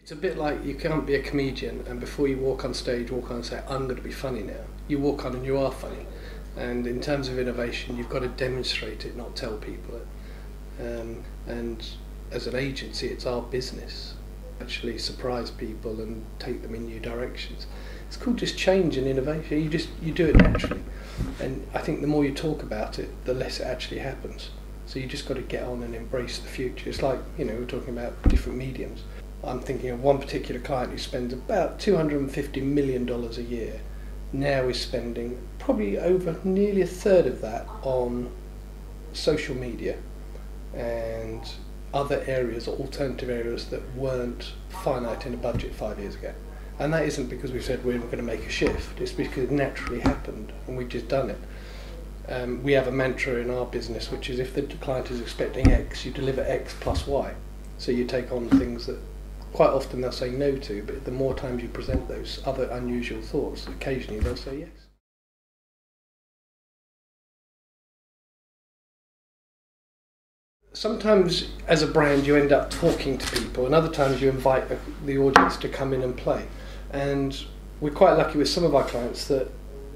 It's a bit like you can't be a comedian and before you walk on stage, walk on and say, I'm going to be funny now. You walk on and you are funny. And in terms of innovation, you've got to demonstrate it, not tell people it. And as an agency, it's our business. Actually surprise people and take them in new directions. It's called just change and innovation. You do it naturally. And I think the more you talk about it, the less it actually happens. So you just got to get on and embrace the future. It's like, we're talking about different mediums. I'm thinking of one particular client who spends about $250 million a year. Now is spending probably over nearly a third of that on social media and other areas, or alternative areas that weren't finite in a budget 5 years ago. And that isn't because we said we're going to make a shift, it's because it naturally happened and we've just done it. We have a mantra in our business which is if the client is expecting X, you deliver X plus Y. So you take on things that quite often they'll say no to, but the more times you present those other unusual thoughts, occasionally they'll say yes. Sometimes as a brand you end up talking to people, and other times you invite the audience to come in and play. And we're quite lucky with some of our clients that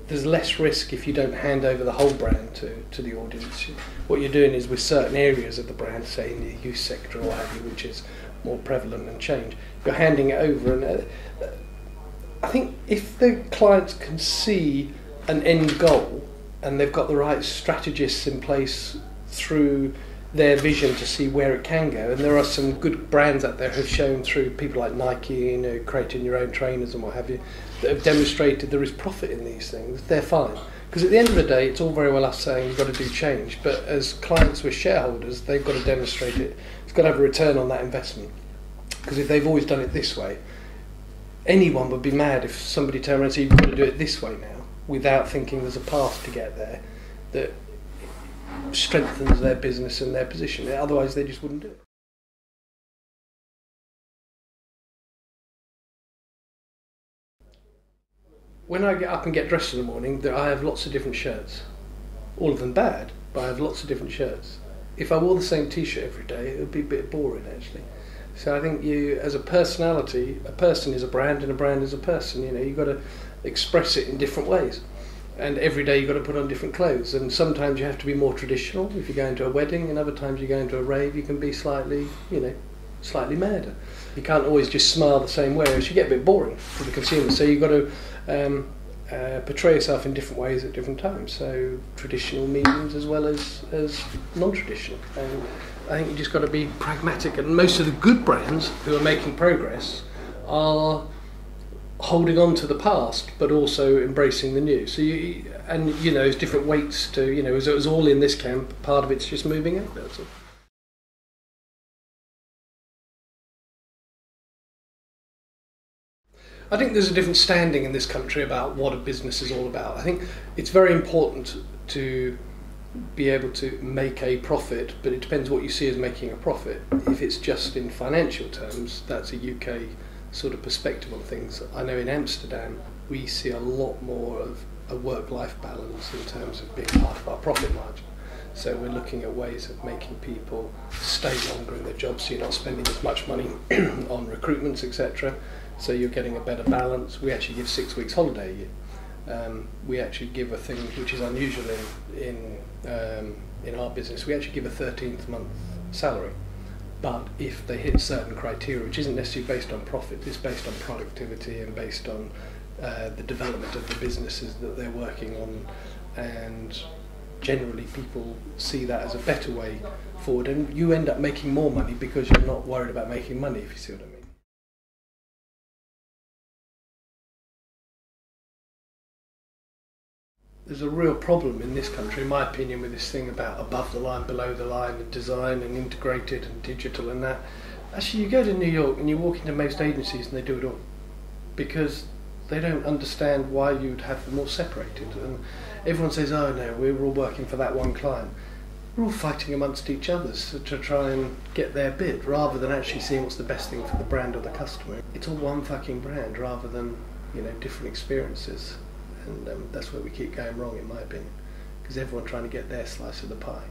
there's less risk if you don't hand over the whole brand to the audience. What you're doing is with certain areas of the brand, say in the youth sector or what have you, which is more prevalent and change, you're handing it over. And I think if the clients can see an end goal and they've got the right strategists in place through their vision to see where it can go, and there are some good brands out there who have shown through people like Nike, creating your own trainers and what have you, that have demonstrated there is profit in these things, they're fine. Because at the end of the day, it's all very well us saying you've got to do change, but as clients with shareholders, they've got to demonstrate it. It's got to have a return on that investment. Because if they've always done it this way, anyone would be mad if somebody turned around and said you've got to do it this way now, without thinking there's a path to get there that strengthens their business and their position. Otherwise they just wouldn't do it. When I get up and get dressed in the morning, I have lots of different shirts. All of them bad, but I have lots of different shirts. If I wore the same t-shirt every day, it would be a bit boring actually. So I think as a personality, a person is a brand and a brand is a person. You've got to express it in different ways. And every day you've got to put on different clothes, and sometimes you have to be more traditional if you're going to a wedding, and other times you're going to a rave, you can be slightly madder. You can't always just smile the same way, or you get a bit boring for the consumer. So you've got to portray yourself in different ways at different times. So traditional mediums as well as non-traditional. And I think you just got to be pragmatic. And most of the good brands who are making progress are holding on to the past, but also embracing the new. So there's different weights to, as it was all in this camp, part of it's just moving out. That's all. I think there's a different standing in this country about what a business is all about. I think it's very important to be able to make a profit, but it depends what you see as making a profit. If it's just in financial terms, that's a UK sort of perspective on things. I know in Amsterdam we see a lot more of a work-life balance in terms of being part of our profit margin. So we're looking at ways of making people stay longer in their jobs, so you're not spending as much money on recruitments, etc. So you're getting a better balance. We actually give 6 weeks holiday a year. We actually give a thing which is unusual in our business. We actually give a 13th month salary. But if they hit certain criteria, which isn't necessarily based on profit, it's based on productivity and based on the development of the businesses that they're working on, and generally people see that as a better way forward, and you end up making more money because you're not worried about making money, if you see what I mean. There's a real problem in this country, in my opinion, with this thing about above the line, below the line, and design and integrated and digital and that. Actually, you go to New York and you walk into most agencies and they do it all, because they don't understand why you'd have them all separated. And everyone says, oh no, we're all working for that one client. We're all fighting amongst each other to try and get their bit, rather than actually seeing what's the best thing for the brand or the customer. It's all one fucking brand rather than different experiences. And that's where we keep going wrong, in my opinion, because everyone's trying to get their slice of the pie.